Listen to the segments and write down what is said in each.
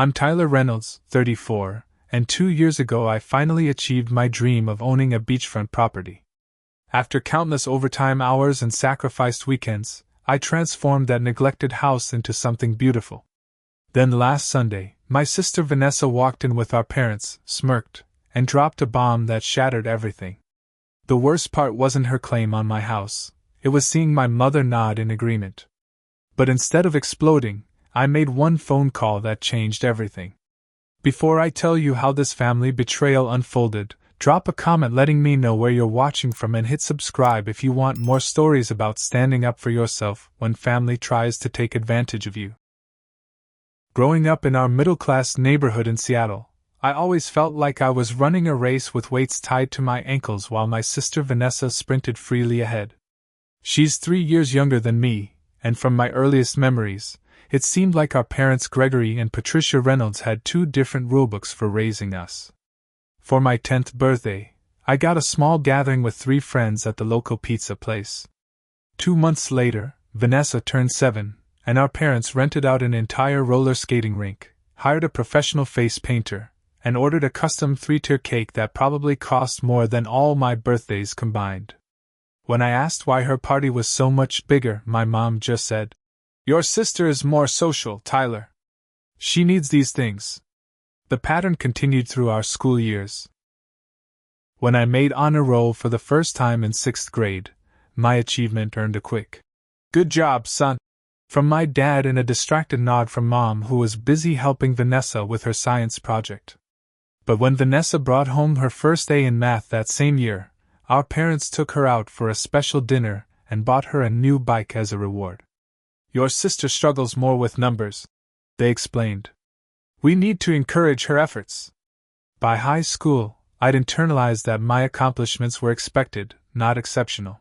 I'm Tyler Reynolds, 34, and 2 years ago I finally achieved my dream of owning a beachfront property. After countless overtime hours and sacrificed weekends, I transformed that neglected house into something beautiful. Then last Sunday, my sister Vanessa walked in with our parents, Smirked, and dropped a bomb that shattered everything. The worst part wasn't her claim on my house, it was seeing my mother nod in agreement. But instead of exploding, I made one phone call that changed everything. Before I tell you how this family betrayal unfolded, drop a comment letting me know where you're watching from and hit subscribe if you want more stories about standing up for yourself when family tries to take advantage of you. Growing up in our middle-class neighborhood in Seattle, I always felt like I was running a race with weights tied to my ankles while my sister Vanessa sprinted freely ahead. She's 3 years younger than me, and from my earliest memories, it seemed like our parents Gregory and Patricia Reynolds had 2 different rulebooks for raising us. For my 10th birthday, I got a small gathering with 3 friends at the local pizza place. 2 months later, Vanessa turned 7, and our parents rented out an entire roller skating rink, hired a professional face painter, and ordered a custom 3-tier cake that probably cost more than all my birthdays combined. When I asked why her party was so much bigger, my mom just said, "Your sister is more social, Tyler. She needs these things." The pattern continued through our school years. When I made honor roll for the first time in 6th grade, my achievement earned a quick "Good job, son," from my dad and a distracted nod from Mom, who was busy helping Vanessa with her science project. But when Vanessa brought home her first A in math that same year, our parents took her out for a special dinner and bought her a new bike as a reward. "Your sister struggles more with numbers," they explained. "We need to encourage her efforts." By high school, I'd internalized that my accomplishments were expected, not exceptional.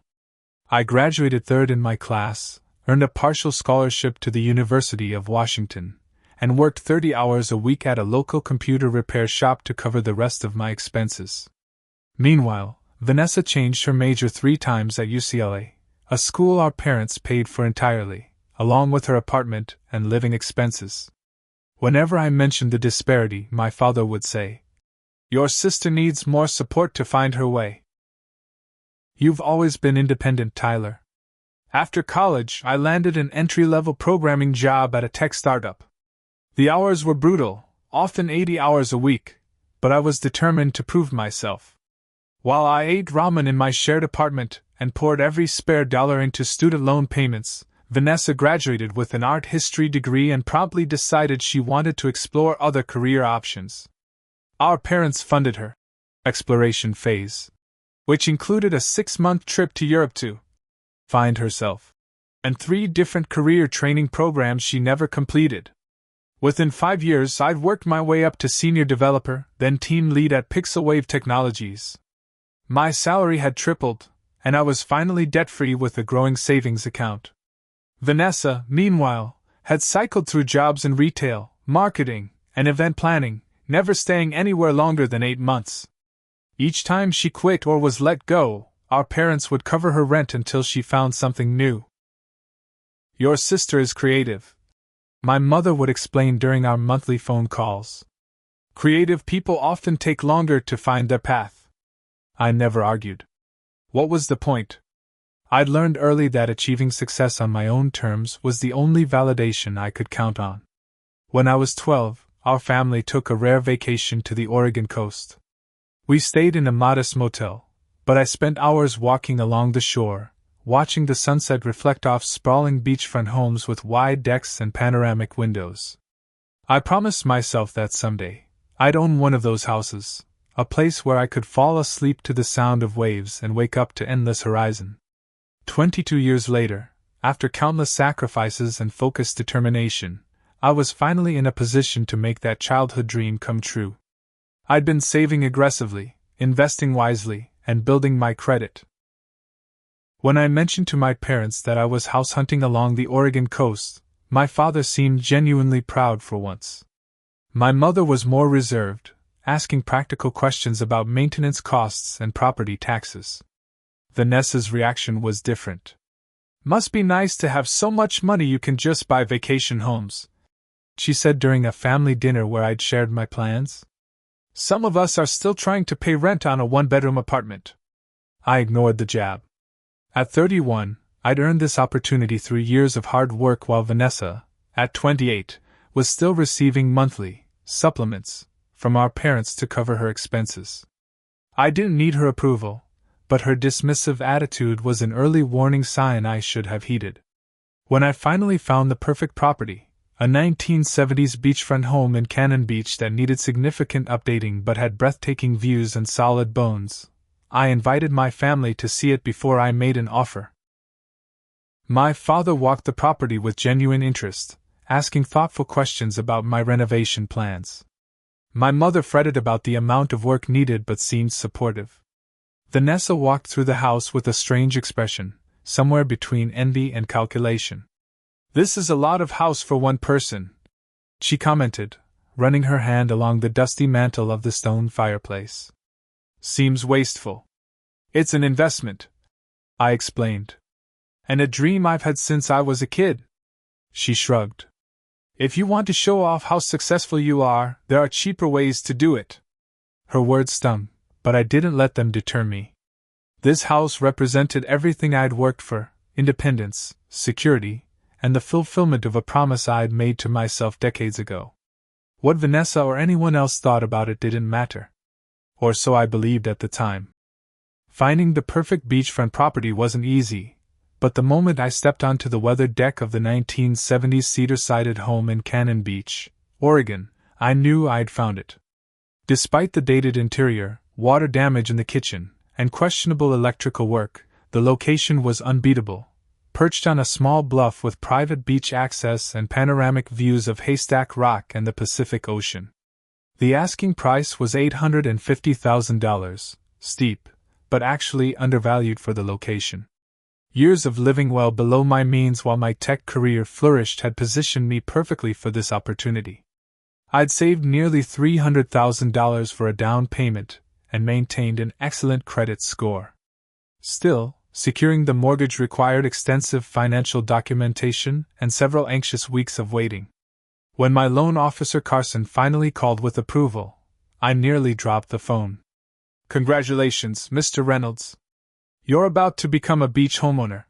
I graduated 3rd in my class, earned a partial scholarship to the University of Washington, and worked 30 hours a week at a local computer repair shop to cover the rest of my expenses. Meanwhile, Vanessa changed her major 3 times at UCLA, a school our parents paid for entirely, along with her apartment and living expenses. Whenever I mentioned the disparity, my father would say, "Your sister needs more support to find her way." You've always been independent, Tyler. After college, I landed an entry-level programming job at a tech startup. The hours were brutal, often 80 hours a week, but I was determined to prove myself. While I ate ramen in my shared apartment and poured every spare dollar into student loan payments, Vanessa graduated with an art history degree and promptly decided she wanted to explore other career options. Our parents funded her exploration phase, which included a 6-month trip to Europe to find herself, and 3 different career training programs she never completed. Within 5 years, I'd worked my way up to senior developer, then team lead at Pixelwave Technologies. My salary had tripled, and I was finally debt-free with a growing savings account. Vanessa, meanwhile, had cycled through jobs in retail, marketing, and event planning, never staying anywhere longer than 8 months. Each time she quit or was let go, our parents would cover her rent until she found something new. "Your sister is creative," my mother would explain during our monthly phone calls. "Creative people often take longer to find their path." I never argued. What was the point? I'd learned early that achieving success on my own terms was the only validation I could count on. When I was 12, our family took a rare vacation to the Oregon coast. We stayed in a modest motel, but I spent hours walking along the shore, watching the sunset reflect off sprawling beachfront homes with wide decks and panoramic windows. I promised myself that someday, I'd own one of those houses, a place where I could fall asleep to the sound of waves and wake up to endless horizon. 22 years later, after countless sacrifices and focused determination, I was finally in a position to make that childhood dream come true. I'd been saving aggressively, investing wisely, and building my credit. When I mentioned to my parents that I was house hunting along the Oregon coast, my father seemed genuinely proud for once. My mother was more reserved, asking practical questions about maintenance costs and property taxes. Vanessa's reaction was different. "Must be nice to have so much money you can just buy vacation homes," she said during a family dinner where I'd shared my plans. Some of us are still trying to pay rent on a one-bedroom apartment. I ignored the jab. At 31, I'd earned this opportunity through years of hard work, while Vanessa, at 28, was still receiving monthly supplements from our parents to cover her expenses. I didn't need her approval, but her dismissive attitude was an early warning sign I should have heeded. When I finally found the perfect property, a 1970s beachfront home in Cannon Beach that needed significant updating but had breathtaking views and solid bones, I invited my family to see it before I made an offer. My father walked the property with genuine interest, asking thoughtful questions about my renovation plans. My mother fretted about the amount of work needed but seemed supportive. Vanessa walked through the house with a strange expression, somewhere between envy and calculation. "This is a lot of house for one person," she commented, running her hand along the dusty mantel of the stone fireplace. "Seems wasteful." "It's an investment," I explained. "And a dream I've had since I was a kid." She shrugged. "If you want to show off how successful you are, there are cheaper ways to do it." Her words stung, but I didn't let them deter me. This house represented everything I'd worked for: independence, security, and the fulfillment of a promise I'd made to myself decades ago. What Vanessa or anyone else thought about it didn't matter. Or so I believed at the time. Finding the perfect beachfront property wasn't easy, but the moment I stepped onto the weathered deck of the 1970s cedar-sided home in Cannon Beach, Oregon, I knew I'd found it. Despite the dated interior, water damage in the kitchen, and questionable electrical work, the location was unbeatable, perched on a small bluff with private beach access and panoramic views of Haystack Rock and the Pacific Ocean. The asking price was $850,000, steep, but actually undervalued for the location. Years of living well below my means while my tech career flourished had positioned me perfectly for this opportunity. I'd saved nearly $300,000 for a down payment and maintained an excellent credit score. Still, securing the mortgage required extensive financial documentation and several anxious weeks of waiting. When my loan officer Carson finally called with approval, I nearly dropped the phone. "Congratulations, Mr. Reynolds. You're about to become a beach homeowner."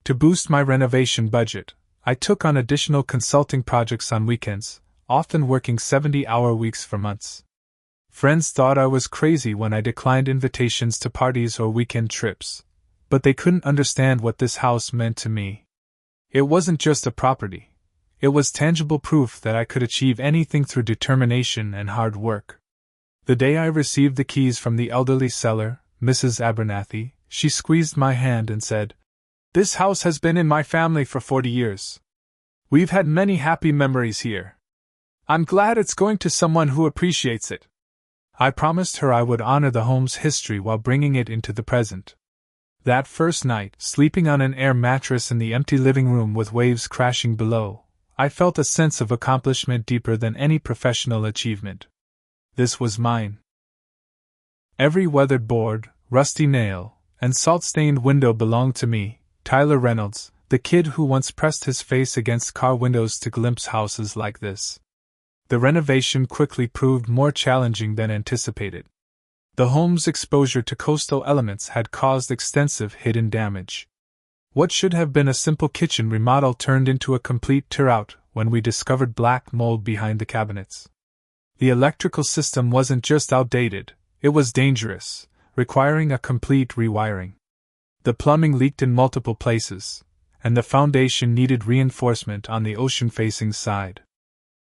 To boost my renovation budget, I took on additional consulting projects on weekends, often working 70-hour weeks for months. Friends thought I was crazy when I declined invitations to parties or weekend trips, but they couldn't understand what this house meant to me. It wasn't just a property. It was tangible proof that I could achieve anything through determination and hard work. The day I received the keys from the elderly seller, Mrs. Abernathy, she squeezed my hand and said, "This house has been in my family for 40 years. We've had many happy memories here. I'm glad it's going to someone who appreciates it." I promised her I would honor the home's history while bringing it into the present. That first night, sleeping on an air mattress in the empty living room with waves crashing below, I felt a sense of accomplishment deeper than any professional achievement. This was mine. Every weathered board, rusty nail, and salt-stained window belonged to me, Tyler Reynolds, the kid who once pressed his face against car windows to glimpse houses like this. The renovation quickly proved more challenging than anticipated. The home's exposure to coastal elements had caused extensive hidden damage. What should have been a simple kitchen remodel turned into a complete tear-out when we discovered black mold behind the cabinets. The electrical system wasn't just outdated, it was dangerous, requiring a complete rewiring. The plumbing leaked in multiple places, and the foundation needed reinforcement on the ocean-facing side.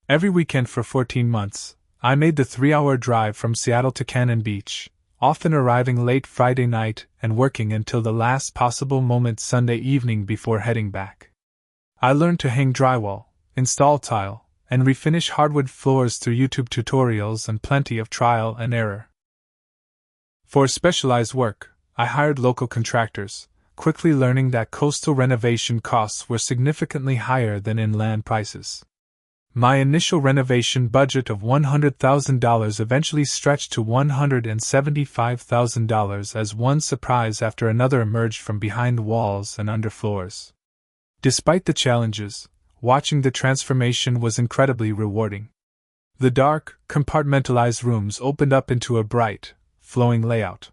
Every weekend for 14 months, I made the 3-hour drive from Seattle to Cannon Beach, often arriving late Friday night and working until the last possible moment Sunday evening before heading back. I learned to hang drywall, install tile, and refinish hardwood floors through YouTube tutorials and plenty of trial and error. For specialized work, I hired local contractors, quickly learning that coastal renovation costs were significantly higher than inland prices. My initial renovation budget of $100,000 eventually stretched to $175,000 as one surprise after another emerged from behind walls and under floors. Despite the challenges, watching the transformation was incredibly rewarding. The dark, compartmentalized rooms opened up into a bright, flowing layout.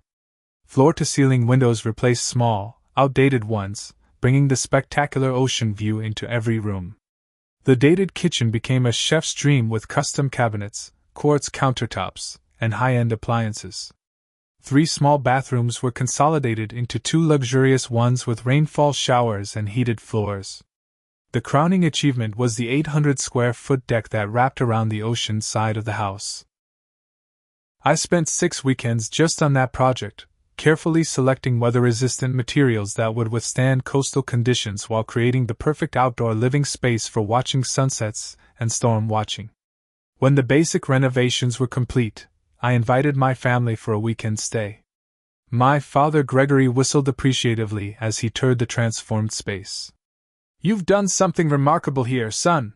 Floor-to-ceiling windows replaced small, outdated ones, bringing the spectacular ocean view into every room. The dated kitchen became a chef's dream with custom cabinets, quartz countertops, and high-end appliances. 3 small bathrooms were consolidated into 2 luxurious ones with rainfall showers and heated floors. The crowning achievement was the 800-square-foot deck that wrapped around the ocean side of the house. I spent 6 weekends just on that project, carefully selecting weather-resistant materials that would withstand coastal conditions while creating the perfect outdoor living space for watching sunsets and storm watching. When the basic renovations were complete, I invited my family for a weekend stay. My father Gregory whistled appreciatively as he toured the transformed space. "You've done something remarkable here, son,"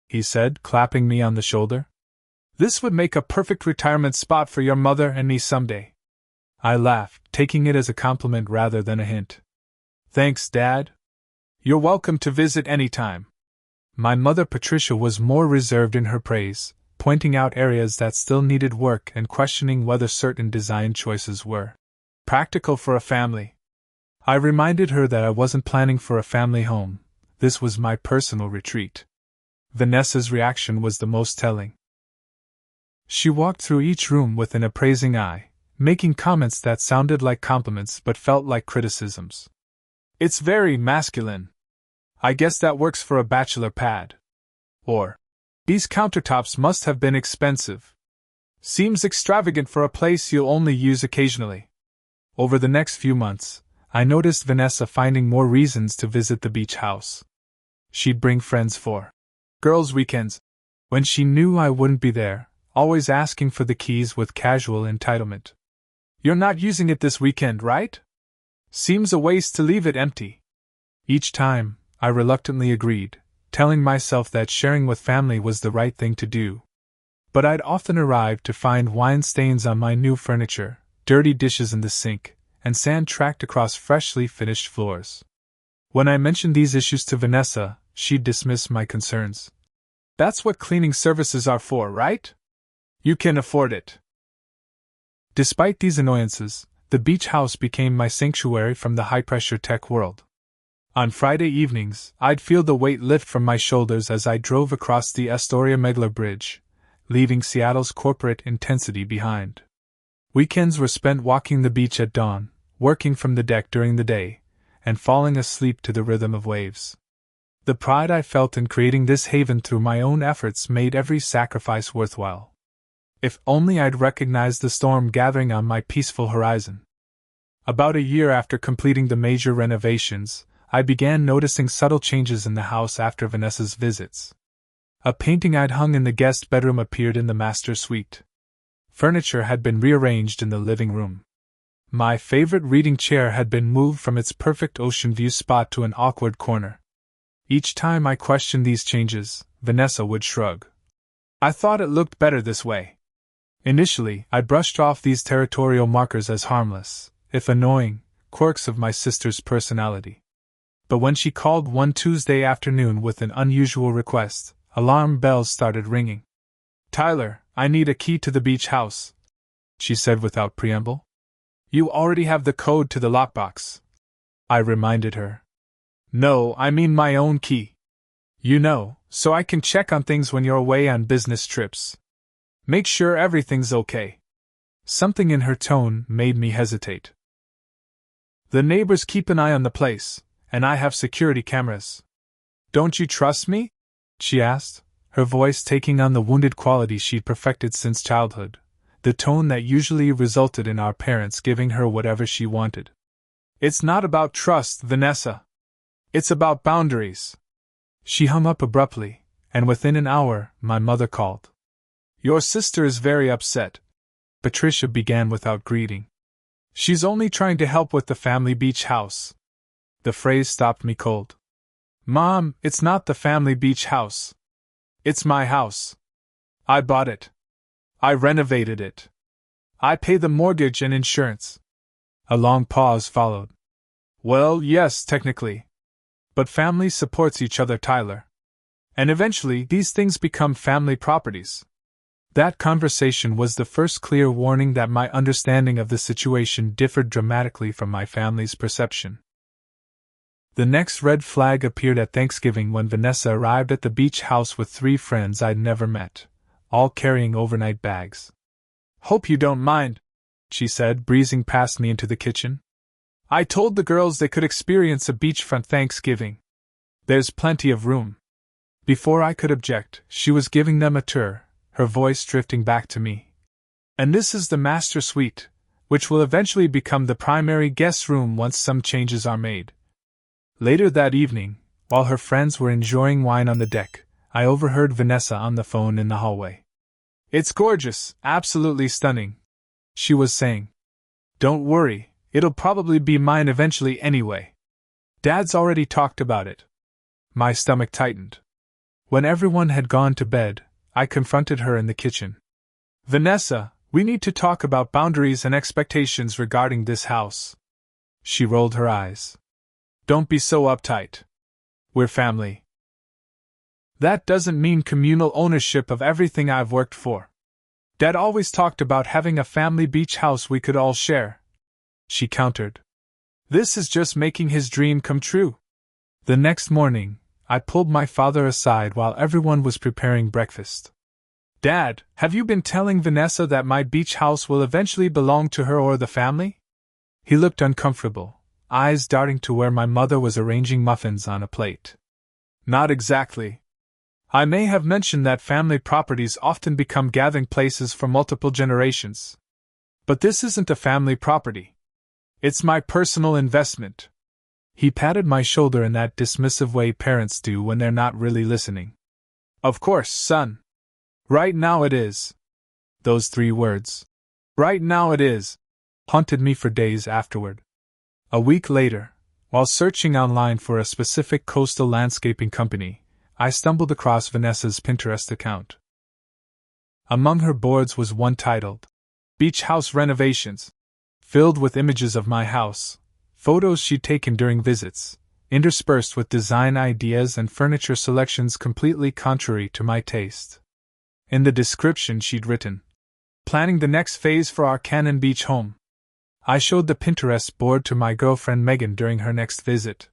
he said, clapping me on the shoulder. "This would make a perfect retirement spot for your mother and me someday." I laughed, taking it as a compliment rather than a hint. "Thanks, Dad. You're welcome to visit anytime." My mother Patricia was more reserved in her praise, pointing out areas that still needed work and questioning whether certain design choices were practical for a family. I reminded her that I wasn't planning for a family home. This was my personal retreat. Vanessa's reaction was the most telling. She walked through each room with an appraising eye, making comments that sounded like compliments but felt like criticisms. "It's very masculine. I guess that works for a bachelor pad." Or, "These countertops must have been expensive. Seems extravagant for a place you'll only use occasionally." Over the next few months, I noticed Vanessa finding more reasons to visit the beach house. She'd bring friends for girls' weekends, when she knew I wouldn't be there, always asking for the keys with casual entitlement. "You're not using it this weekend, right? Seems a waste to leave it empty." Each time, I reluctantly agreed, telling myself that sharing with family was the right thing to do. But I'd often arrive to find wine stains on my new furniture, dirty dishes in the sink, and sand tracked across freshly finished floors. When I mentioned these issues to Vanessa, she'd dismiss my concerns. "That's what cleaning services are for, right? You can afford it." Despite these annoyances, the beach house became my sanctuary from the high-pressure tech world. On Friday evenings, I'd feel the weight lift from my shoulders as I drove across the Astoria Megler Bridge, leaving Seattle's corporate intensity behind. Weekends were spent walking the beach at dawn, working from the deck during the day, and falling asleep to the rhythm of waves. The pride I felt in creating this haven through my own efforts made every sacrifice worthwhile. If only I'd recognized the storm gathering on my peaceful horizon. About a year after completing the major renovations, I began noticing subtle changes in the house after Vanessa's visits. A painting I'd hung in the guest bedroom appeared in the master suite. Furniture had been rearranged in the living room. My favorite reading chair had been moved from its perfect ocean view spot to an awkward corner. Each time I questioned these changes, Vanessa would shrug. "I thought it looked better this way." Initially, I brushed off these territorial markers as harmless, if annoying, quirks of my sister's personality. But when she called one Tuesday afternoon with an unusual request, alarm bells started ringing. "Tyler, I need a key to the beach house," she said without preamble. "You already have the code to the lockbox," I reminded her. "No, I mean my own key. You know, so I can check on things when you're away on business trips. Make sure everything's okay." Something in her tone made me hesitate. "The neighbors keep an eye on the place, and I have security cameras. Don't you trust me?" she asked, her voice taking on the wounded quality she'd perfected since childhood, the tone that usually resulted in our parents giving her whatever she wanted. "It's not about trust, Vanessa. It's about boundaries." She hung up abruptly, and within an hour, my mother called. "Your sister is very upset," Patricia began without greeting. "She's only trying to help with the family beach house." The phrase stopped me cold. "Mom, it's not the family beach house. It's my house. I bought it. I renovated it. I pay the mortgage and insurance." A long pause followed. "Well, yes, technically. But family supports each other, Tyler. And eventually, these things become family properties. That conversation was the first clear warning that my understanding of the situation differed dramatically from my family's perception. The next red flag appeared at Thanksgiving when Vanessa arrived at the beach house with 3 friends I'd never met, all carrying overnight bags. "Hope you don't mind," she said, breezing past me into the kitchen. "I told the girls they could experience a beachfront Thanksgiving. There's plenty of room." Before I could object, she was giving them a tour, her voice drifting back to me. "And this is the master suite, which will eventually become the primary guest room once some changes are made." Later that evening, while her friends were enjoying wine on the deck, I overheard Vanessa on the phone in the hallway. "It's gorgeous, absolutely stunning," she was saying. "Don't worry, it'll probably be mine eventually anyway. Dad's already talked about it." My stomach tightened. When everyone had gone to bed, I confronted her in the kitchen. "Vanessa, we need to talk about boundaries and expectations regarding this house." She rolled her eyes. "Don't be so uptight. We're family. That doesn't mean communal ownership of everything I've worked for. Dad always talked about having a family beach house we could all share," she countered. "This is just making his dream come true." The next morning, I pulled my father aside while everyone was preparing breakfast. "Dad, have you been telling Vanessa that my beach house will eventually belong to her or the family?" He looked uncomfortable, eyes darting to where my mother was arranging muffins on a plate. "Not exactly. I may have mentioned that family properties often become gathering places for multiple generations. But this isn't a family property. It's my personal investment." He patted my shoulder in that dismissive way parents do when they're not really listening. "Of course, son. Right now it is." Those 3 words, "right now it is," haunted me for days afterward. A week later, while searching online for a specific coastal landscaping company, I stumbled across Vanessa's Pinterest account. Among her boards was one titled, "Beach House Renovations," filled with images of my house, photos she'd taken during visits, interspersed with design ideas and furniture selections completely contrary to my taste. In the description she'd written, "Planning the next phase for our Cannon Beach home." I showed the Pinterest board to my girlfriend Megan during her next visit.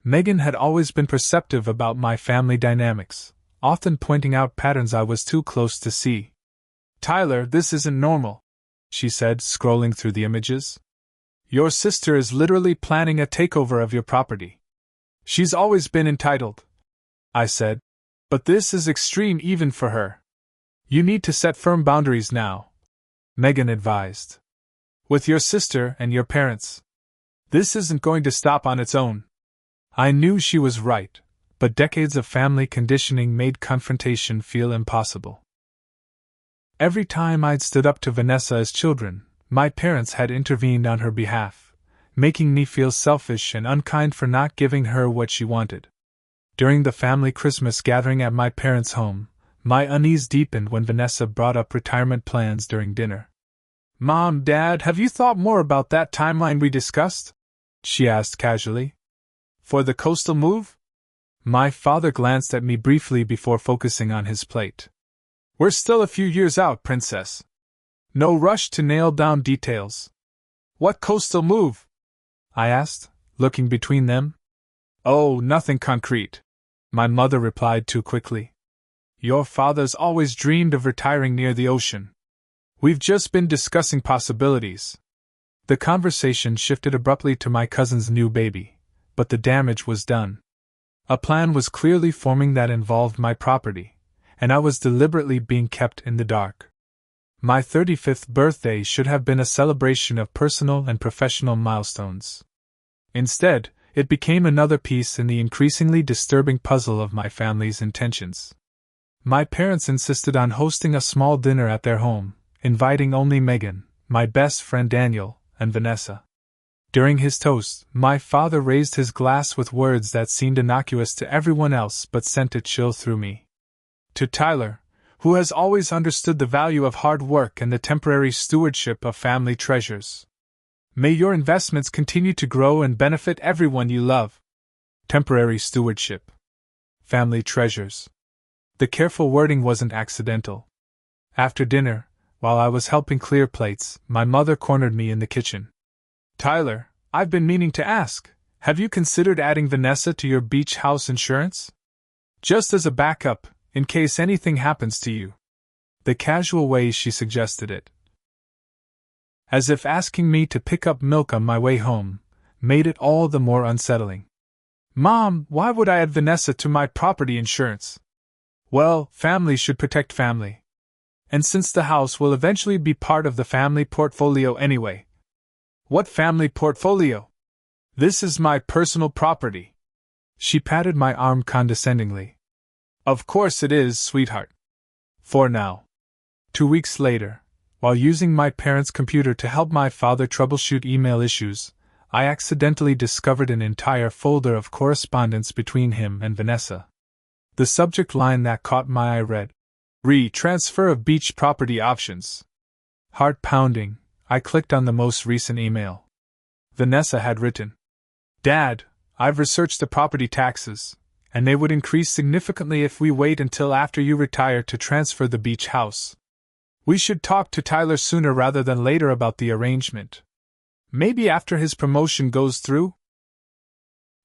Megan had always been perceptive about my family dynamics, often pointing out patterns I was too close to see. "Tyler, this isn't normal," she said, scrolling through the images. "Your sister is literally planning a takeover of your property." "She's always been entitled," I said, "but this is extreme even for her. You need to set firm boundaries now," Megan advised. "With your sister and your parents. This isn't going to stop on its own." I knew she was right, but decades of family conditioning made confrontation feel impossible. Every time I'd stood up to Vanessa as children, my parents had intervened on her behalf, making me feel selfish and unkind for not giving her what she wanted. During the family Christmas gathering at my parents' home, my unease deepened when Vanessa brought up retirement plans during dinner. "Mom, Dad, have you thought more about that timeline we discussed?" she asked casually. "For the coastal move?" My father glanced at me briefly before focusing on his plate. "We're still a few years out, Princess. No rush to nail down details." "What coastal move?" I asked, looking between them. "Oh, nothing concrete," my mother replied too quickly. "Your father's always dreamed of retiring near the ocean. We've just been discussing possibilities." The conversation shifted abruptly to my cousin's new baby, but the damage was done. A plan was clearly forming that involved my property, and I was deliberately being kept in the dark. My 35th birthday should have been a celebration of personal and professional milestones. Instead, it became another piece in the increasingly disturbing puzzle of my family's intentions. My parents insisted on hosting a small dinner at their home, inviting only Megan, my best friend Daniel, and Vanessa. During his toast, my father raised his glass with words that seemed innocuous to everyone else but sent a chill through me. "To Tyler, who has always understood the value of hard work and the temporary stewardship of family treasures. May your investments continue to grow and benefit everyone you love." Temporary stewardship. Family treasures. The careful wording wasn't accidental. After dinner, while I was helping clear plates, my mother cornered me in the kitchen. Tyler, I've been meaning to ask, have you considered adding Vanessa to your beach house insurance? Just as a backup, in case anything happens to you. The casual way she suggested it, as if asking me to pick up milk on my way home, made it all the more unsettling. Mom, why would I add Vanessa to my property insurance? Well, family should protect family. And since the house will eventually be part of the family portfolio anyway. What family portfolio? This is my personal property. She patted my arm condescendingly. Of course it is, sweetheart. For now. 2 weeks later, while using my parents' computer to help my father troubleshoot email issues, I accidentally discovered an entire folder of correspondence between him and Vanessa. The subject line that caught my eye read, "Transfer of beach property options." Heart pounding, I clicked on the most recent email. Vanessa had written, "Dad, I've researched the property taxes, and they would increase significantly if we wait until after you retire to transfer the beach house. We should talk to Tyler sooner rather than later about the arrangement. Maybe after his promotion goes through?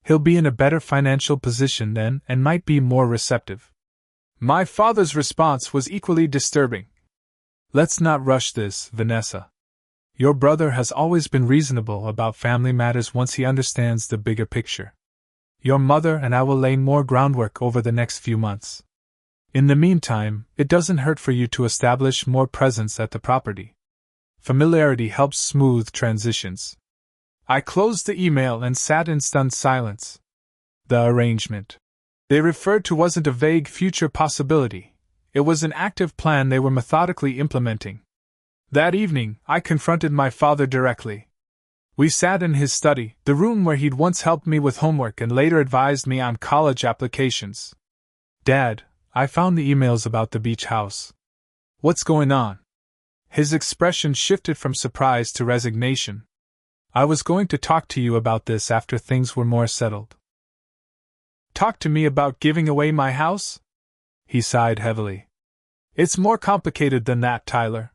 He'll be in a better financial position then and might be more receptive." My father's response was equally disturbing. "Let's not rush this, Vanessa. Your brother has always been reasonable about family matters once he understands the bigger picture. Your mother and I will lay more groundwork over the next few months. In the meantime, it doesn't hurt for you to establish more presence at the property. Familiarity helps smooth transitions." I closed the email and sat in stunned silence. The arrangement they referred to wasn't a vague future possibility. It was an active plan they were methodically implementing. That evening, I confronted my father directly. We sat in his study, the room where he'd once helped me with homework and later advised me on college applications. "Dad, I found the emails about the beach house. What's going on?" His expression shifted from surprise to resignation. "I was going to talk to you about this after things were more settled." "Talk to me about giving away my house?" He sighed heavily. "It's more complicated than that, Tyler.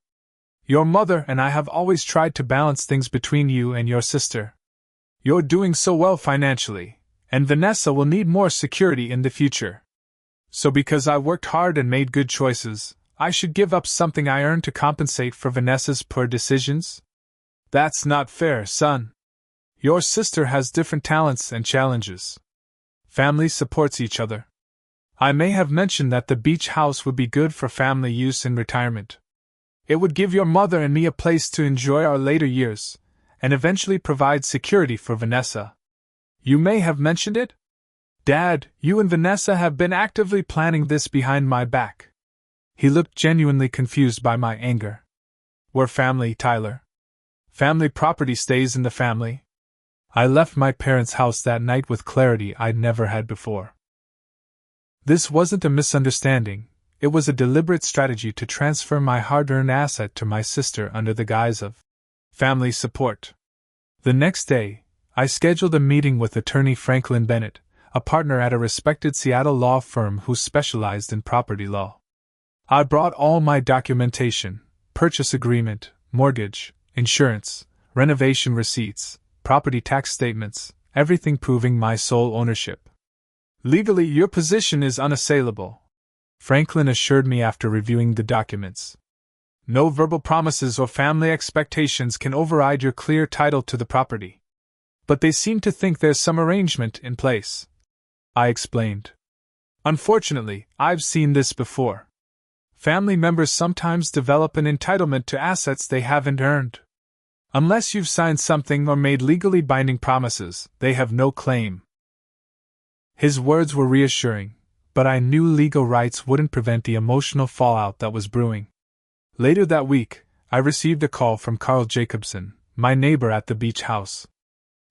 Your mother and I have always tried to balance things between you and your sister. You're doing so well financially, and Vanessa will need more security in the future. So because I worked hard and made good choices, I should give up something I earned to compensate for Vanessa's poor decisions? That's not fair, son. Your sister has different talents and challenges. Family supports each other. I may have mentioned that the beach house would be good for family use in retirement. It would give your mother and me a place to enjoy our later years, and eventually provide security for Vanessa. You may have mentioned it? Dad, you and Vanessa have been actively planning this behind my back." He looked genuinely confused by my anger. "We're family, Tyler. Family property stays in the family." I left my parents' house that night with clarity I'd never had before. This wasn't a misunderstanding, it was a deliberate strategy to transfer my hard-earned asset to my sister under the guise of family support. The next day, I scheduled a meeting with attorney Franklin Bennett, a partner at a respected Seattle law firm who specialized in property law. I brought all my documentation, purchase agreement, mortgage, insurance, renovation receipts, property tax statements, everything proving my sole ownership. "Legally, your position is unassailable," Franklin assured me after reviewing the documents. "No verbal promises or family expectations can override your clear title to the property. But they seem to think there's some arrangement in place," I explained. "Unfortunately, I've seen this before. Family members sometimes develop an entitlement to assets they haven't earned. Unless you've signed something or made legally binding promises, they have no claim." His words were reassuring, but I knew legal rights wouldn't prevent the emotional fallout that was brewing. Later that week, I received a call from Carl Jacobson, my neighbor at the beach house.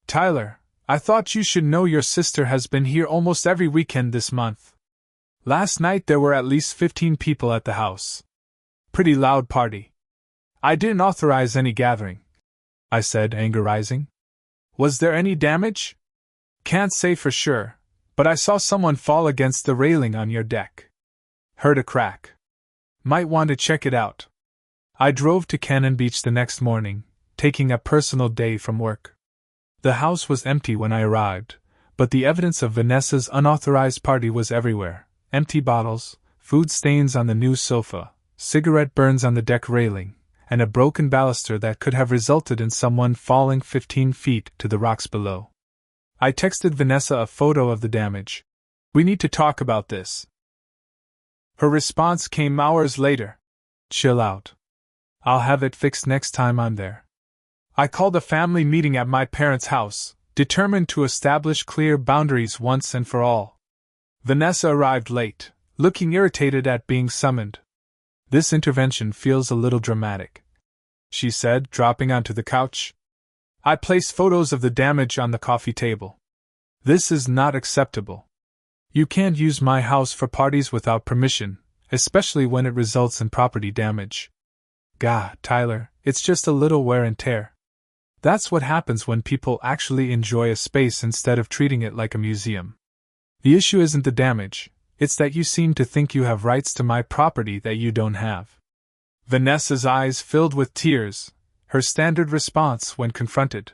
"Tyler, I thought you should know your sister has been here almost every weekend this month. Last night there were at least 15 people at the house. Pretty loud party. I didn't authorize any gathering," I said, anger rising. "Was there any damage?" "Can't say for sure, but I saw someone fall against the railing on your deck." Heard a crack. Might want to check it out. I drove to Cannon Beach the next morning, taking a personal day from work. The house was empty when I arrived, but the evidence of Vanessa's unauthorized party was everywhere. Empty bottles, food stains on the new sofa, cigarette burns on the deck railing, and a broken baluster that could have resulted in someone falling 15 feet to the rocks below. I texted Vanessa a photo of the damage. "We need to talk about this." Her response came hours later. "Chill out. I'll have it fixed next time I'm there." I called a family meeting at my parents' house, determined to establish clear boundaries once and for all. Vanessa arrived late, looking irritated at being summoned. "This intervention feels a little dramatic," she said, dropping onto the couch. I placed photos of the damage on the coffee table. "This is not acceptable. You can't use my house for parties without permission, especially when it results in property damage." "Gah, Tyler, it's just a little wear and tear. That's what happens when people actually enjoy a space instead of treating it like a museum. The issue isn't the damage, it's that you seem to think you have rights to my property that you don't have." Vanessa's eyes filled with tears, her standard response when confronted.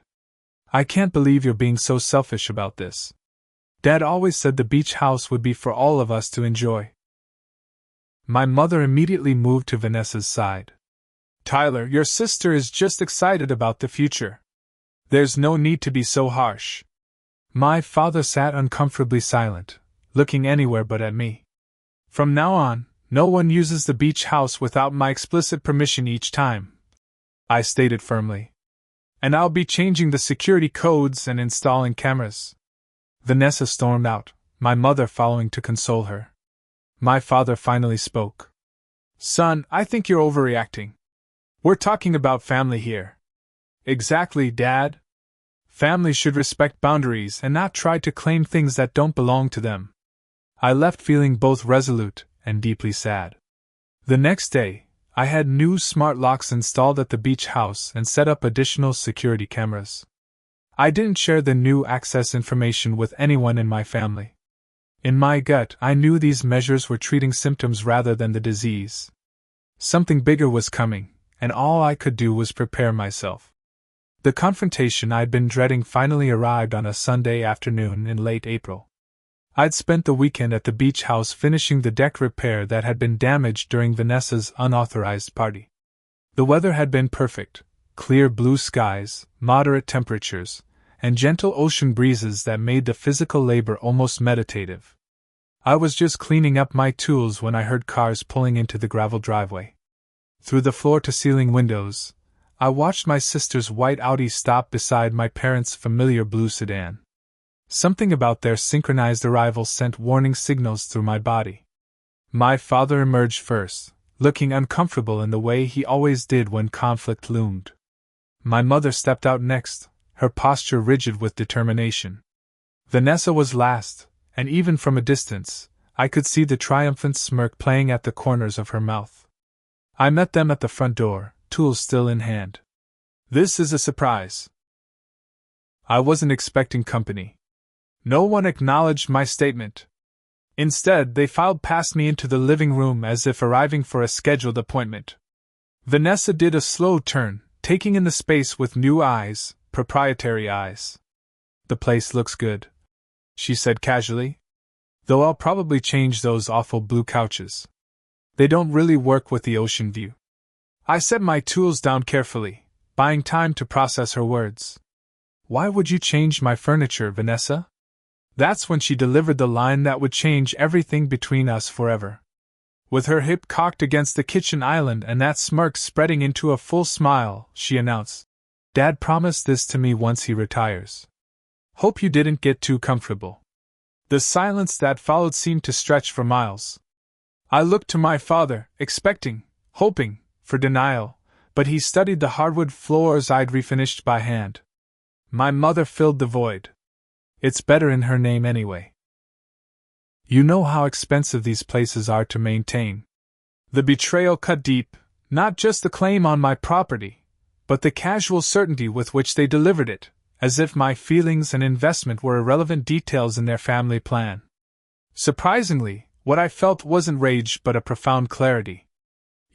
"I can't believe you're being so selfish about this. Dad always said the beach house would be for all of us to enjoy." My mother immediately moved to Vanessa's side. "Tyler, your sister is just excited about the future. There's no need to be so harsh." My father sat uncomfortably silent, looking anywhere but at me. "From now on, no one uses the beach house without my explicit permission each time," I stated firmly. "And I'll be changing the security codes and installing cameras." Vanessa stormed out, my mother following to console her. My father finally spoke. "Son, I think you're overreacting. We're talking about family here." "Exactly, Dad. Families should respect boundaries and not try to claim things that don't belong to them." I left feeling both resolute and deeply sad. The next day, I had new smart locks installed at the beach house and set up additional security cameras. I didn't share the new access information with anyone in my family. In my gut, I knew these measures were treating symptoms rather than the disease. Something bigger was coming, and all I could do was prepare myself. The confrontation I'd been dreading finally arrived on a Sunday afternoon in late April. I'd spent the weekend at the beach house finishing the deck repair that had been damaged during Vanessa's unauthorized party. The weather had been perfect, clear blue skies, moderate temperatures, and gentle ocean breezes that made the physical labor almost meditative. I was just cleaning up my tools when I heard cars pulling into the gravel driveway. Through the floor-to-ceiling windows, I watched my sister's white Audi stop beside my parents' familiar blue sedan. Something about their synchronized arrival sent warning signals through my body. My father emerged first, looking uncomfortable in the way he always did when conflict loomed. My mother stepped out next, her posture rigid with determination. Vanessa was last, and even from a distance, I could see the triumphant smirk playing at the corners of her mouth. I met them at the front door, tools still in hand. "This is a surprise." I wasn't expecting company. No one acknowledged my statement. Instead, they filed past me into the living room as if arriving for a scheduled appointment. Vanessa did a slow turn, taking in the space with new eyes, proprietary eyes. "The place looks good," she said casually. "Though I'll probably change those awful blue couches. They don't really work with the ocean view." I set my tools down carefully, buying time to process her words. "Why would you change my furniture, Vanessa?" That's when she delivered the line that would change everything between us forever. With her hip cocked against the kitchen island and that smirk spreading into a full smile, she announced, "Dad promised this to me once he retires. Hope you didn't get too comfortable." The silence that followed seemed to stretch for miles. I looked to my father, expecting, hoping, for denial, but he studied the hardwood floors I'd refinished by hand. My mother filled the void. "It's better in her name anyway. You know how expensive these places are to maintain." The betrayal cut deep, not just the claim on my property, but the casual certainty with which they delivered it, as if my feelings and investment were irrelevant details in their family plan. Surprisingly, What I felt wasn't rage but a profound clarity.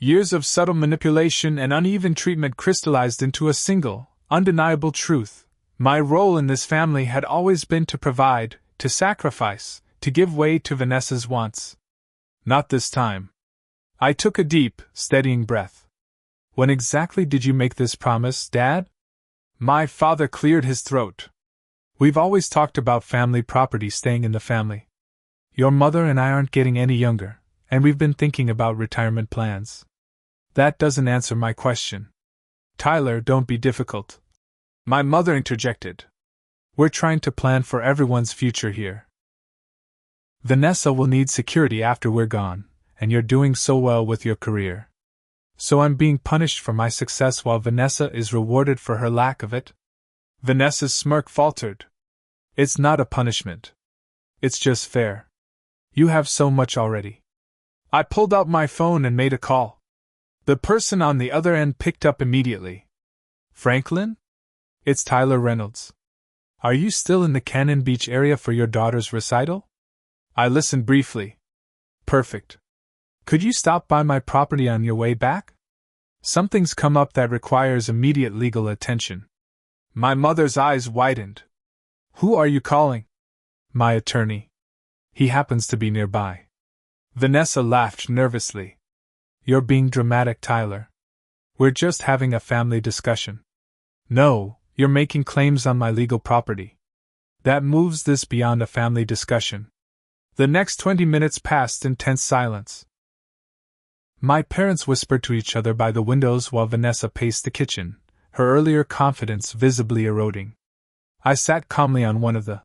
Years of subtle manipulation and uneven treatment crystallized into a single, undeniable truth. My role in this family had always been to provide, to sacrifice, to give way to Vanessa's wants. Not this time. I took a deep, steadying breath. When exactly did you make this promise, Dad? My father cleared his throat. We've always talked about family property staying in the family. Your mother and I aren't getting any younger, and we've been thinking about retirement plans. That doesn't answer my question. Tyler, don't be difficult. My mother interjected. We're trying to plan for everyone's future here. Vanessa will need security after we're gone, and you're doing so well with your career. So I'm being punished for my success while Vanessa is rewarded for her lack of it? Vanessa's smirk faltered. It's not a punishment. It's just fair. You have so much already. I pulled out my phone and made a call. The person on the other end picked up immediately. Franklin? It's Tyler Reynolds. Are you still in the Cannon Beach area for your daughter's recital? I listened briefly. Perfect. Could you stop by my property on your way back? Something's come up that requires immediate legal attention. My mother's eyes widened. Who are you calling? My attorney. He happens to be nearby. Vanessa laughed nervously. You're being dramatic, Tyler. We're just having a family discussion. No, you're making claims on my legal property. That moves this beyond a family discussion. The next 20 minutes passed in tense silence. My parents whispered to each other by the windows while Vanessa paced the kitchen, her earlier confidence visibly eroding. I sat calmly on one of the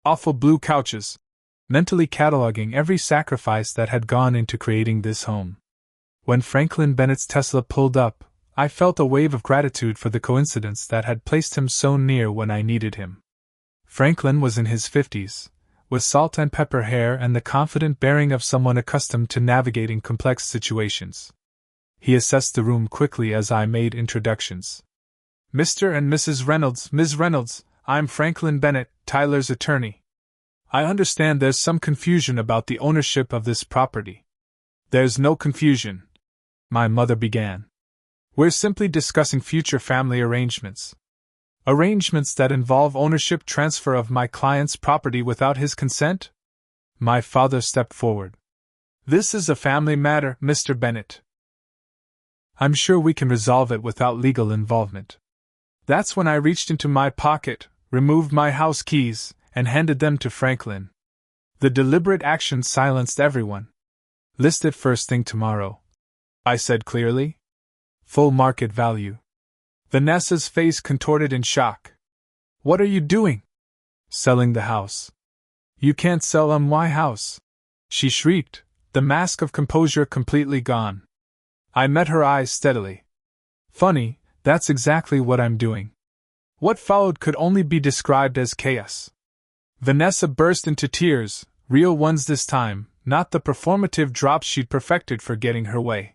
awful blue couches, mentally cataloging every sacrifice that had gone into creating this home. When Franklin Bennett's Tesla pulled up, I felt a wave of gratitude for the coincidence that had placed him so near when I needed him. Franklin was in his 50s, with salt and pepper hair and the confident bearing of someone accustomed to navigating complex situations. He assessed the room quickly as I made introductions. Mr. and Mrs. Reynolds, Ms. Reynolds, I'm Franklin Bennett, Tyler's attorney. I understand there's some confusion about the ownership of this property. There's no confusion, my mother began. We're simply discussing future family arrangements. Arrangements that involve ownership transfer of my client's property without his consent? My father stepped forward. This is a family matter, Mr. Bennett. I'm sure we can resolve it without legal involvement. That's when I reached into my pocket, removed my house keys, and handed them to Franklin. The deliberate action silenced everyone. List it first thing tomorrow, I said clearly. Full market value. Vanessa's face contorted in shock. What are you doing? Selling the house. You can't sell my house, she shrieked, the mask of composure completely gone. I met her eyes steadily. Funny, that's exactly what I'm doing. What followed could only be described as chaos. Vanessa burst into tears, real ones this time, not the performative drops she'd perfected for getting her way.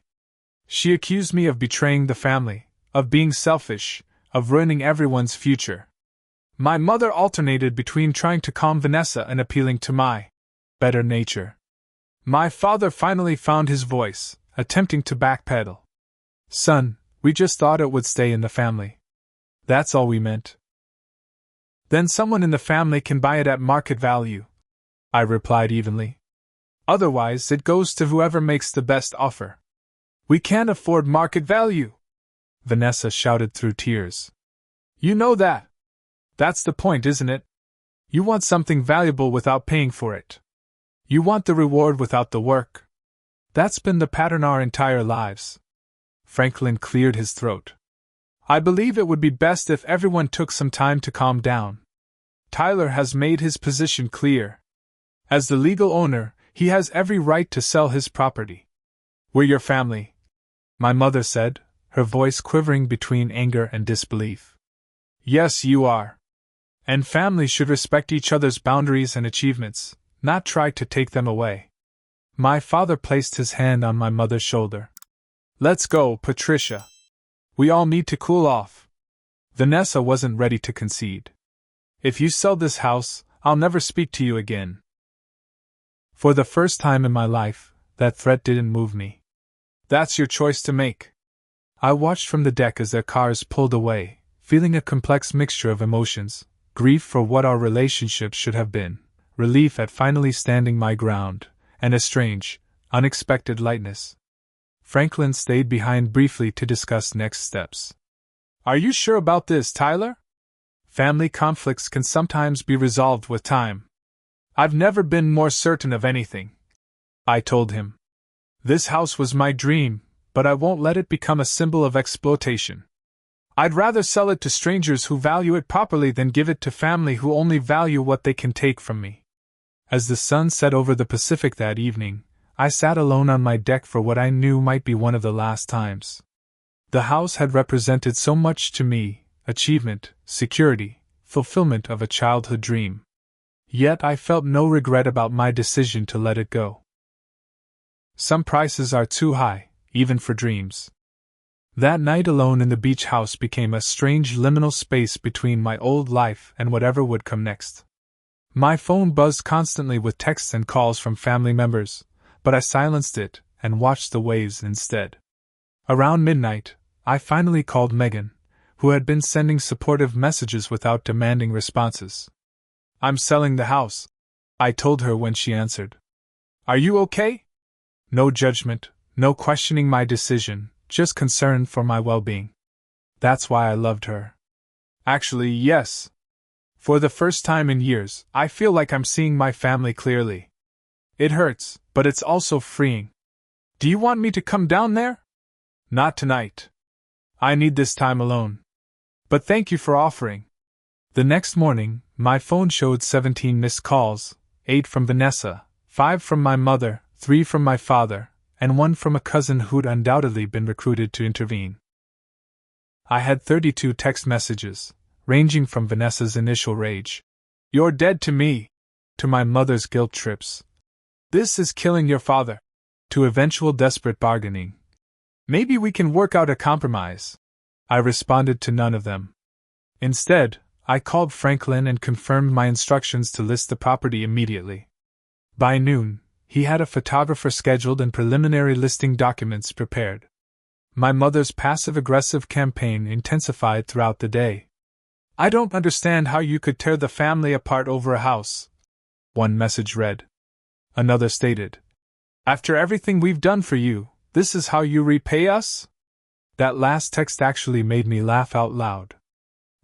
She accused me of betraying the family, of being selfish, of ruining everyone's future. My mother alternated between trying to calm Vanessa and appealing to my better nature. My father finally found his voice, attempting to backpedal. Son, we just thought it would stay in the family. That's all we meant. Then someone in the family can buy it at market value, I replied evenly. Otherwise, it goes to whoever makes the best offer. We can't afford market value, Vanessa shouted through tears. You know that. That's the point, isn't it? You want something valuable without paying for it. You want the reward without the work. That's been the pattern our entire lives. Franklin cleared his throat. I believe it would be best if everyone took some time to calm down. Tyler has made his position clear. As the legal owner, he has every right to sell his property. We're your family, my mother said, her voice quivering between anger and disbelief. Yes, you are. And families should respect each other's boundaries and achievements, not try to take them away. My father placed his hand on my mother's shoulder. Let's go, Patricia. We all need to cool off. Vanessa wasn't ready to concede. If you sell this house, I'll never speak to you again. For the first time in my life, that threat didn't move me. That's your choice to make. I watched from the deck as their cars pulled away, feeling a complex mixture of emotions, grief for what our relationship should have been, relief at finally standing my ground, and a strange, unexpected lightness. Franklin stayed behind briefly to discuss next steps. Are you sure about this, Tyler? Family conflicts can sometimes be resolved with time. I've never been more certain of anything, I told him. This house was my dream, but I won't let it become a symbol of exploitation. I'd rather sell it to strangers who value it properly than give it to family who only value what they can take from me. As the sun set over the Pacific that evening, I sat alone on my deck for what I knew might be one of the last times. The house had represented so much to me: achievement, security, fulfillment of a childhood dream. Yet I felt no regret about my decision to let it go. Some prices are too high, even for dreams. That night alone in the beach house became a strange liminal space between my old life and whatever would come next. My phone buzzed constantly with texts and calls from family members, but I silenced it and watched the waves instead. Around midnight, I finally called Megan, who had been sending supportive messages without demanding responses. I'm selling the house, I told her when she answered. Are you okay? No judgment, no questioning my decision, just concern for my well-being. That's why I loved her. Actually, yes. For the first time in years, I feel like I'm seeing my family clearly. It hurts, but it's also freeing. Do you want me to come down there? Not tonight. I need this time alone. But thank you for offering. The next morning, my phone showed 17 missed calls, 8 from Vanessa, 5 from my mother, 3 from my father, and 1 from a cousin who'd undoubtedly been recruited to intervene. I had 32 text messages, ranging from Vanessa's initial rage, "You're dead to me," to my mother's guilt trips, "This is killing your father," to eventual desperate bargaining. "Maybe we can work out a compromise." I responded to none of them. Instead, I called Franklin and confirmed my instructions to list the property immediately. By noon, he had a photographer scheduled and preliminary listing documents prepared. My mother's passive-aggressive campaign intensified throughout the day. "I don't understand how you could tear the family apart over a house," one message read. Another stated, "After everything we've done for you, this is how you repay us?" That last text actually made me laugh out loud.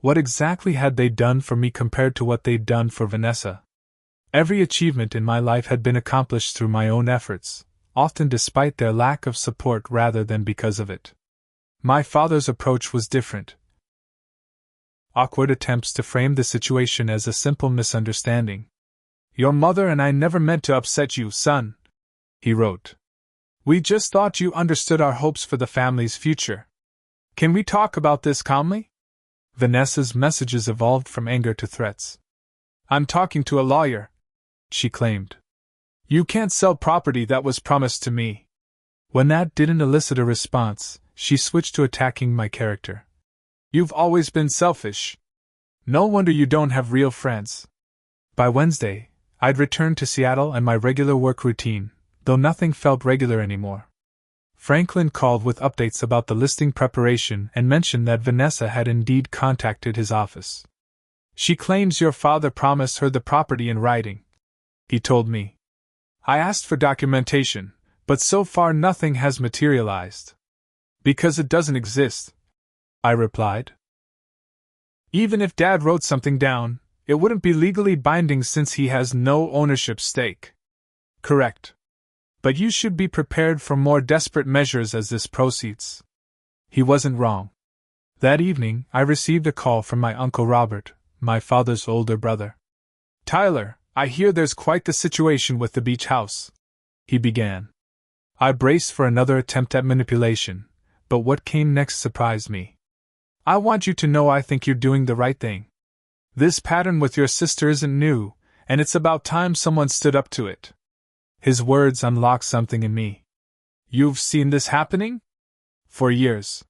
What exactly had they done for me compared to what they'd done for Vanessa? Every achievement in my life had been accomplished through my own efforts, often despite their lack of support rather than because of it. My father's approach was different. Awkward attempts to frame the situation as a simple misunderstanding. "Your mother and I never meant to upset you, son," he wrote. "We just thought you understood our hopes for the family's future. Can we talk about this calmly?" Vanessa's messages evolved from anger to threats. "I'm talking to a lawyer," she claimed. "You can't sell property that was promised to me." When that didn't elicit a response, she switched to attacking my character. "You've always been selfish. No wonder you don't have real friends." By Wednesday, I'd returned to Seattle and my regular work routine, though nothing felt regular anymore. Franklin called with updates about the listing preparation and mentioned that Vanessa had indeed contacted his office. "She claims your father promised her the property in writing," he told me. "I asked for documentation, but so far nothing has materialized." "Because it doesn't exist," I replied. "Even if Dad wrote something down, it wouldn't be legally binding since he has no ownership stake." "Correct. But you should be prepared for more desperate measures as this proceeds." He wasn't wrong. That evening, I received a call from my Uncle Robert, my father's older brother. "Tyler, I hear there's quite the situation with the beach house," he began. I braced for another attempt at manipulation, but what came next surprised me. "I want you to know I think you're doing the right thing. This pattern with your sister isn't new, and it's about time someone stood up to it." His words unlocked something in me. "You've seen this happening?" "For years.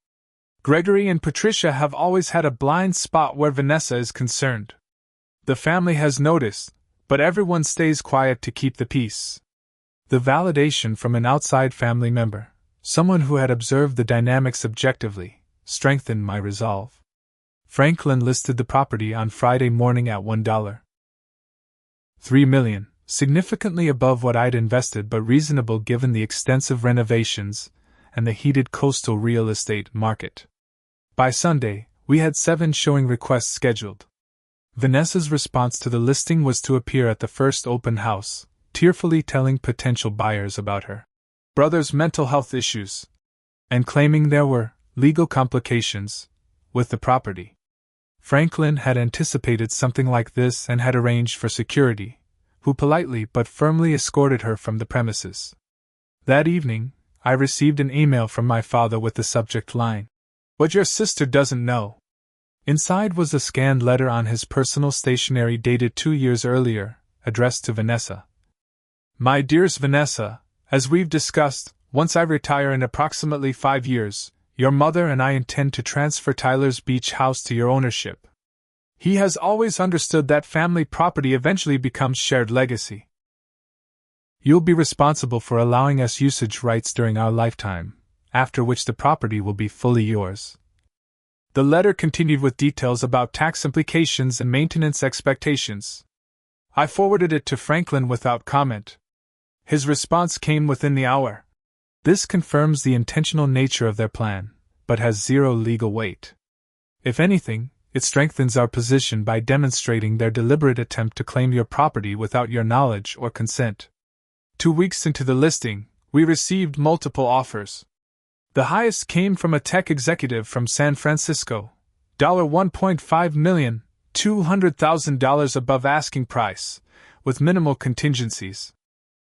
Gregory and Patricia have always had a blind spot where Vanessa is concerned. The family has noticed, but everyone stays quiet to keep the peace." The validation from an outside family member, someone who had observed the dynamics objectively, strengthened my resolve. Franklin listed the property on Friday morning at $1.3 million, significantly above what I'd invested but reasonable given the extensive renovations and the heated coastal real estate market. By Sunday, we had 7 showing requests scheduled. Vanessa's response to the listing was to appear at the first open house, tearfully telling potential buyers about her brother's mental health issues, and claiming there were legal complications with the property. Franklin had anticipated something like this and had arranged for security, who politely but firmly escorted her from the premises. That evening, I received an email from my father with the subject line, "What your sister doesn't know." Inside was a scanned letter on his personal stationery dated 2 years earlier, addressed to Vanessa. "My dearest Vanessa, as we've discussed, once I retire in approximately 5 years, your mother and I intend to transfer Tyler's beach house to your ownership. He has always understood that family property eventually becomes shared legacy. You'll be responsible for allowing us usage rights during our lifetime, after which the property will be fully yours." The letter continued with details about tax implications and maintenance expectations. I forwarded it to Franklin without comment. His response came within the hour. "This confirms the intentional nature of their plan, but has zero legal weight. If anything, it strengthens our position by demonstrating their deliberate attempt to claim your property without your knowledge or consent." 2 weeks into the listing, we received multiple offers. The highest came from a tech executive from San Francisco, $1.5 million, $200,000 above asking price, with minimal contingencies.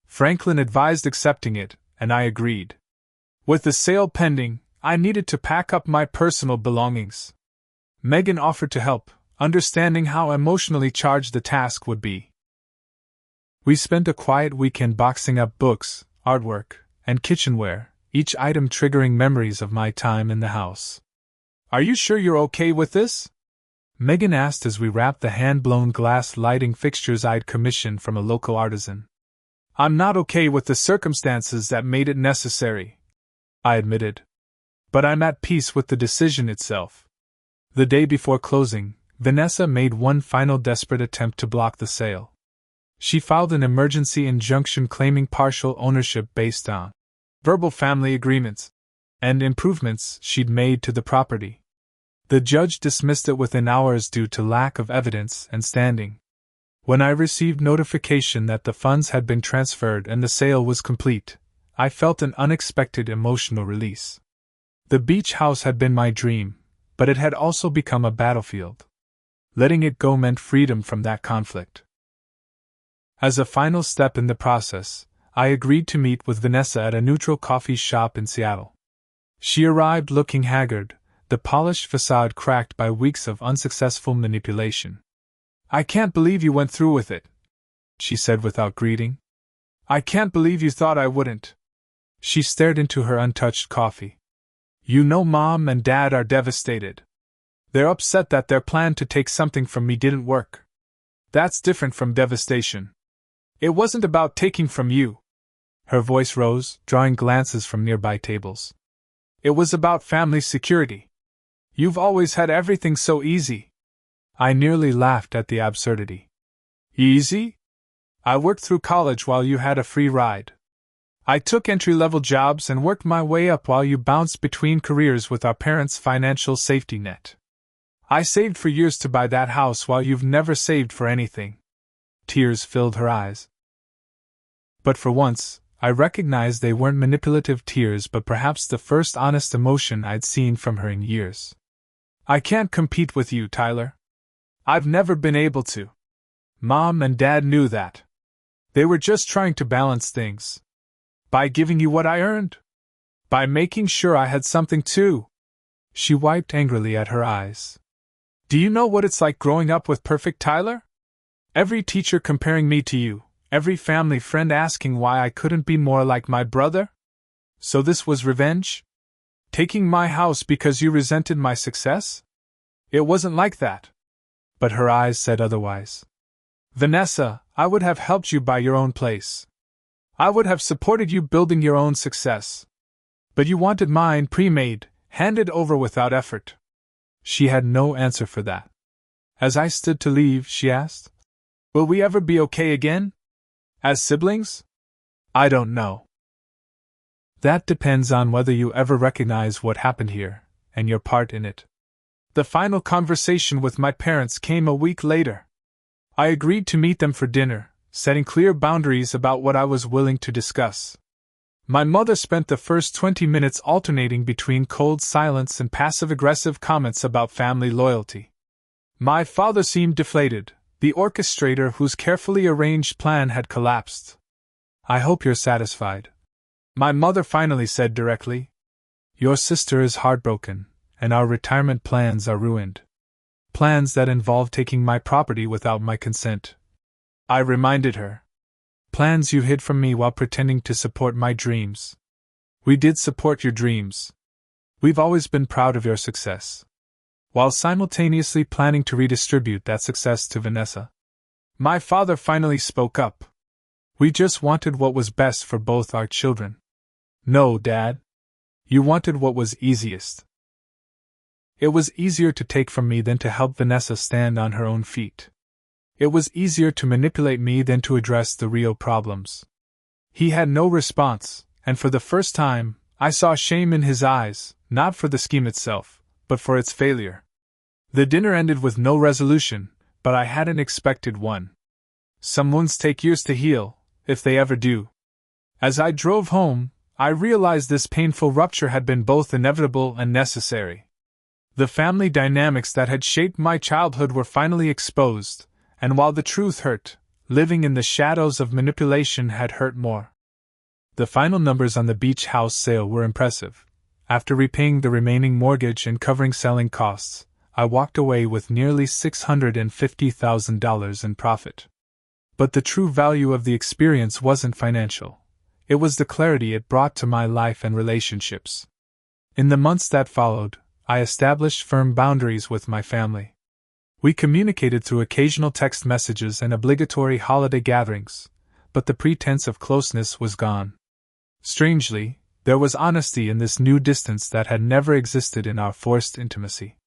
Franklin advised accepting it, and I agreed. With the sale pending, I needed to pack up my personal belongings. Megan offered to help, understanding how emotionally charged the task would be. We spent a quiet weekend boxing up books, artwork, and kitchenware, each item triggering memories of my time in the house. "Are you sure you're okay with this?" Megan asked as we wrapped the hand-blown glass lighting fixtures I'd commissioned from a local artisan. "I'm not okay with the circumstances that made it necessary," I admitted. "But I'm at peace with the decision itself." The day before closing, Vanessa made one final desperate attempt to block the sale. She filed an emergency injunction claiming partial ownership based on verbal family agreements and improvements she'd made to the property. The judge dismissed it within hours due to lack of evidence and standing. When I received notification that the funds had been transferred and the sale was complete, I felt an unexpected emotional release. The beach house had been my dream, but it had also become a battlefield. Letting it go meant freedom from that conflict. As a final step in the process, I agreed to meet with Vanessa at a neutral coffee shop in Seattle. She arrived looking haggard, the polished facade cracked by weeks of unsuccessful manipulation. "I can't believe you went through with it," she said without greeting. "I can't believe you thought I wouldn't." She stared into her untouched coffee. "You know Mom and Dad are devastated. They're upset that their plan to take something from me didn't work. That's different from devastation. It wasn't about taking from you." Her voice rose, drawing glances from nearby tables. "It was about family security. You've always had everything so easy." I nearly laughed at the absurdity. "Easy? I worked through college while you had a free ride. I took entry-level jobs and worked my way up while you bounced between careers with our parents' financial safety net. I saved for years to buy that house while you've never saved for anything." Tears filled her eyes. But for once, I recognized they weren't manipulative tears but perhaps the first honest emotion I'd seen from her in years. "I can't compete with you, Tyler. I've never been able to. Mom and Dad knew that. They were just trying to balance things. By giving you what I earned. By making sure I had something too." She wiped angrily at her eyes. "Do you know what it's like growing up with perfect Tyler? Every teacher comparing me to you. Every family friend asking why I couldn't be more like my brother? So this was revenge? Taking my house because you resented my success? It wasn't like that." But her eyes said otherwise. "Vanessa, I would have helped you buy your own place. I would have supported you building your own success. But you wanted mine pre-made, handed over without effort. She had no answer for that. As I stood to leave, she asked, "Will we ever be okay again? As siblings?" "I don't know. That depends on whether you ever recognize what happened here, and your part in it." The final conversation with my parents came a week later. I agreed to meet them for dinner, setting clear boundaries about what I was willing to discuss. My mother spent the first 20 minutes alternating between cold silence and passive-aggressive comments about family loyalty. My father seemed deflated, the orchestrator whose carefully arranged plan had collapsed. "I hope you're satisfied," my mother finally said directly. "Your sister is heartbroken, and our retirement plans are ruined. Plans that involve taking my property without my consent," I reminded her. "Plans you hid from me while pretending to support my dreams." "We did support your dreams. We've always been proud of your success." While simultaneously planning to redistribute that success to Vanessa, my father finally spoke up. "We just wanted what was best for both our children." "No, Dad. You wanted what was easiest." It was easier to take from me than to help Vanessa stand on her own feet. It was easier to manipulate me than to address the real problems. He had no response, and for the first time, I saw shame in his eyes, not for the scheme itself, but for its failure. The dinner ended with no resolution, but I hadn't expected one. Some wounds take years to heal, if they ever do. As I drove home, I realized this painful rupture had been both inevitable and necessary. The family dynamics that had shaped my childhood were finally exposed, and while the truth hurt, living in the shadows of manipulation had hurt more. The final numbers on the beach house sale were impressive. After repaying the remaining mortgage and covering selling costs, I walked away with nearly $650,000 in profit. But the true value of the experience wasn't financial. It was the clarity it brought to my life and relationships. In the months that followed, I established firm boundaries with my family. We communicated through occasional text messages and obligatory holiday gatherings, but the pretense of closeness was gone. Strangely, there was honesty in this new distance that had never existed in our forced intimacy.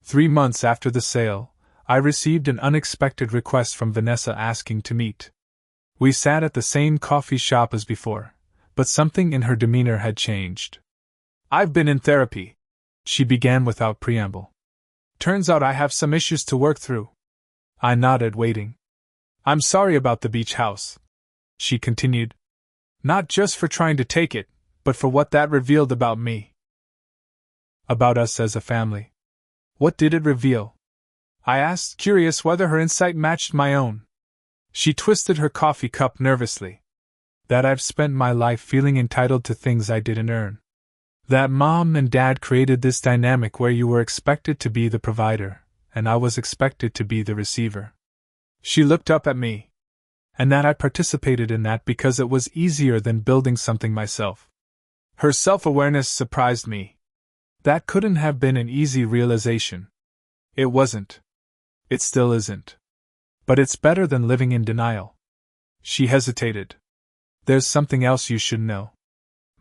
3 months after the sale, I received an unexpected request from Vanessa asking to meet. We sat at the same coffee shop as before, but something in her demeanor had changed. "I've been in therapy," she began without preamble. "Turns out I have some issues to work through." I nodded, waiting. "I'm sorry about the beach house," she continued. "Not just for trying to take it, but for what that revealed about me. About us as a family." "What did it reveal?" I asked, curious whether her insight matched my own. She twisted her coffee cup nervously. "That I've spent my life feeling entitled to things I didn't earn. That Mom and Dad created this dynamic where you were expected to be the provider, and I was expected to be the receiver." She looked up at me. "And that I participated in that because it was easier than building something myself." Her self-awareness surprised me. That couldn't have been an easy realization. It wasn't. It still isn't. But it's better than living in denial. She hesitated. "There's something else you should know.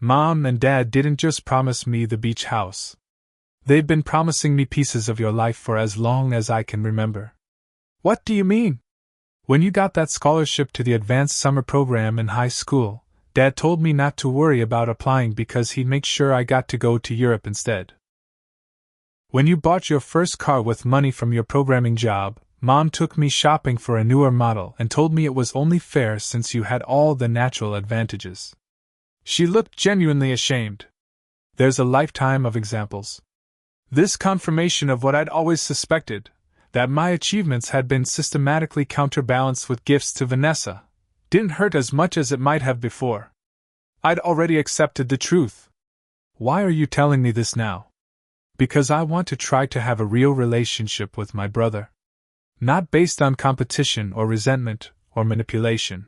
Mom and Dad didn't just promise me the beach house. They've been promising me pieces of your life for as long as I can remember." "What do you mean?" "When you got that scholarship to the advanced summer program in high school, Dad told me not to worry about applying because he'd make sure I got to go to Europe instead. When you bought your first car with money from your programming job, Mom took me shopping for a newer model and told me it was only fair since you had all the natural advantages." She looked genuinely ashamed. There's a lifetime of examples. This confirmation of what I'd always suspected, that my achievements had been systematically counterbalanced with gifts to Vanessa, didn't hurt as much as it might have before. I'd already accepted the truth. "Why are you telling me this now?" "Because I want to try to have a real relationship with my brother. Not based on competition or resentment or manipulation.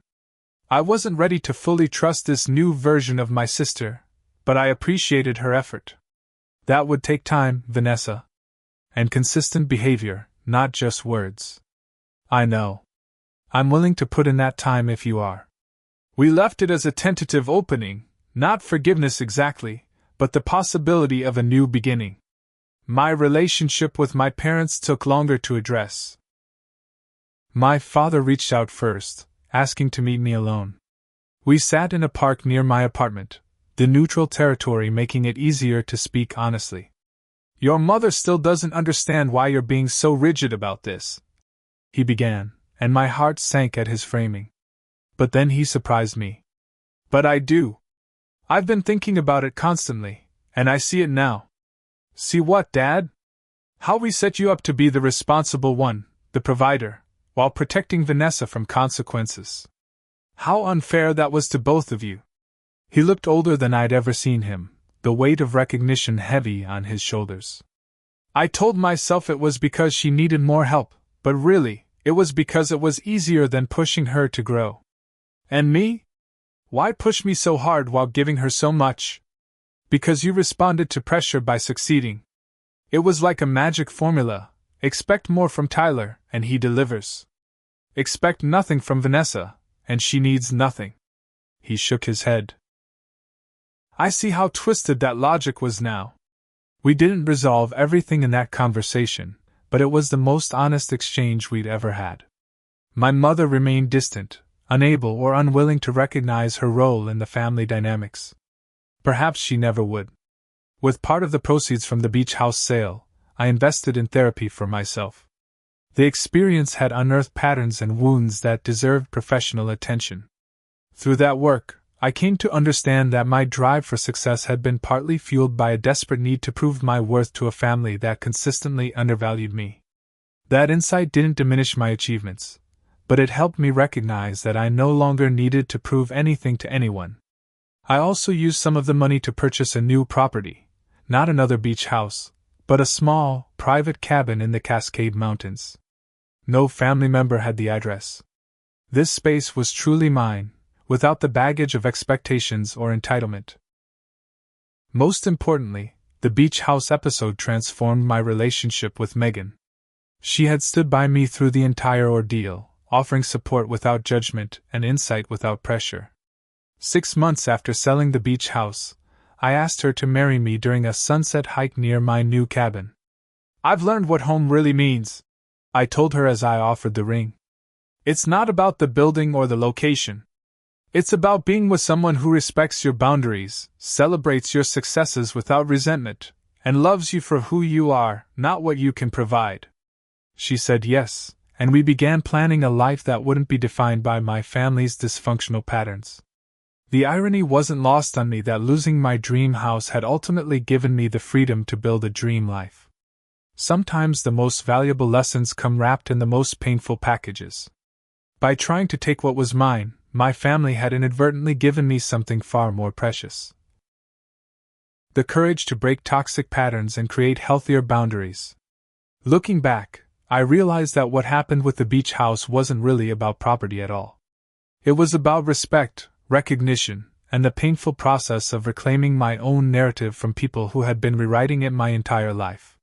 I wasn't ready to fully trust this new version of my sister, but I appreciated her effort. That would take time, Vanessa. And consistent behavior, not just words." "I know. I'm willing to put in that time if you are." We left it as a tentative opening, not forgiveness exactly, but the possibility of a new beginning. My relationship with my parents took longer to address. My father reached out first, asking to meet me alone. We sat in a park near my apartment, the neutral territory making it easier to speak honestly. "Your mother still doesn't understand why you're being so rigid about this," he began, and my heart sank at his framing. But then he surprised me. "But I do. I've been thinking about it constantly, and I see it now." "See what, Dad?" "How we set you up to be the responsible one, the provider, while protecting Vanessa from consequences. How unfair that was to both of you." He looked older than I'd ever seen him, the weight of recognition heavy on his shoulders. "I told myself it was because she needed more help, but really, it was because it was easier than pushing her to grow. And me? Why push me so hard while giving her so much? Because you responded to pressure by succeeding. It was like a magic formula. Expect more from Tyler, and he delivers. Expect nothing from Vanessa, and she needs nothing." He shook his head. I see how twisted that logic was now. We didn't resolve everything in that conversation, but it was the most honest exchange we'd ever had. My mother remained distant, unable or unwilling to recognize her role in the family dynamics. Perhaps she never would. With part of the proceeds from the beach house sale, I invested in therapy for myself. The experience had unearthed patterns and wounds that deserved professional attention. Through that work, I came to understand that my drive for success had been partly fueled by a desperate need to prove my worth to a family that consistently undervalued me. That insight didn't diminish my achievements, but it helped me recognize that I no longer needed to prove anything to anyone. I also used some of the money to purchase a new property, not another beach house, but a small, private cabin in the Cascade Mountains. No family member had the address. This space was truly mine, without the baggage of expectations or entitlement. Most importantly, the beach house episode transformed my relationship with Megan. She had stood by me through the entire ordeal, offering support without judgment and insight without pressure. 6 months after selling the beach house, I asked her to marry me during a sunset hike near my new cabin. "I've learned what home really means," I told her as I offered the ring. "It's not about the building or the location. It's about being with someone who respects your boundaries, celebrates your successes without resentment, and loves you for who you are, not what you can provide." She said yes, and we began planning a life that wouldn't be defined by my family's dysfunctional patterns. The irony wasn't lost on me that losing my dream house had ultimately given me the freedom to build a dream life. Sometimes the most valuable lessons come wrapped in the most painful packages. By trying to take what was mine, my family had inadvertently given me something far more precious: the courage to break toxic patterns and create healthier boundaries. Looking back, I realized that what happened with the beach house wasn't really about property at all. It was about respect, recognition, and the painful process of reclaiming my own narrative from people who had been rewriting it my entire life.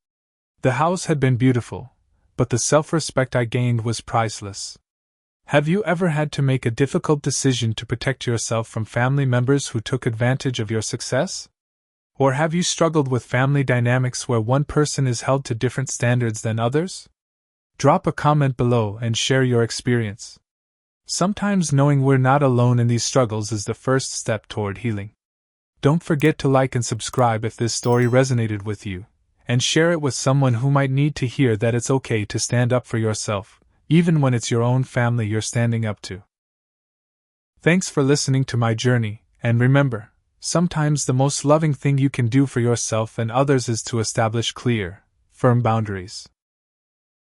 The house had been beautiful, but the self-respect I gained was priceless. Have you ever had to make a difficult decision to protect yourself from family members who took advantage of your success? Or have you struggled with family dynamics where one person is held to different standards than others? Drop a comment below and share your experience. Sometimes knowing we're not alone in these struggles is the first step toward healing. Don't forget to like and subscribe if this story resonated with you, and share it with someone who might need to hear that it's okay to stand up for yourself, even when it's your own family you're standing up to. Thanks for listening to my journey, and remember, sometimes the most loving thing you can do for yourself and others is to establish clear, firm boundaries.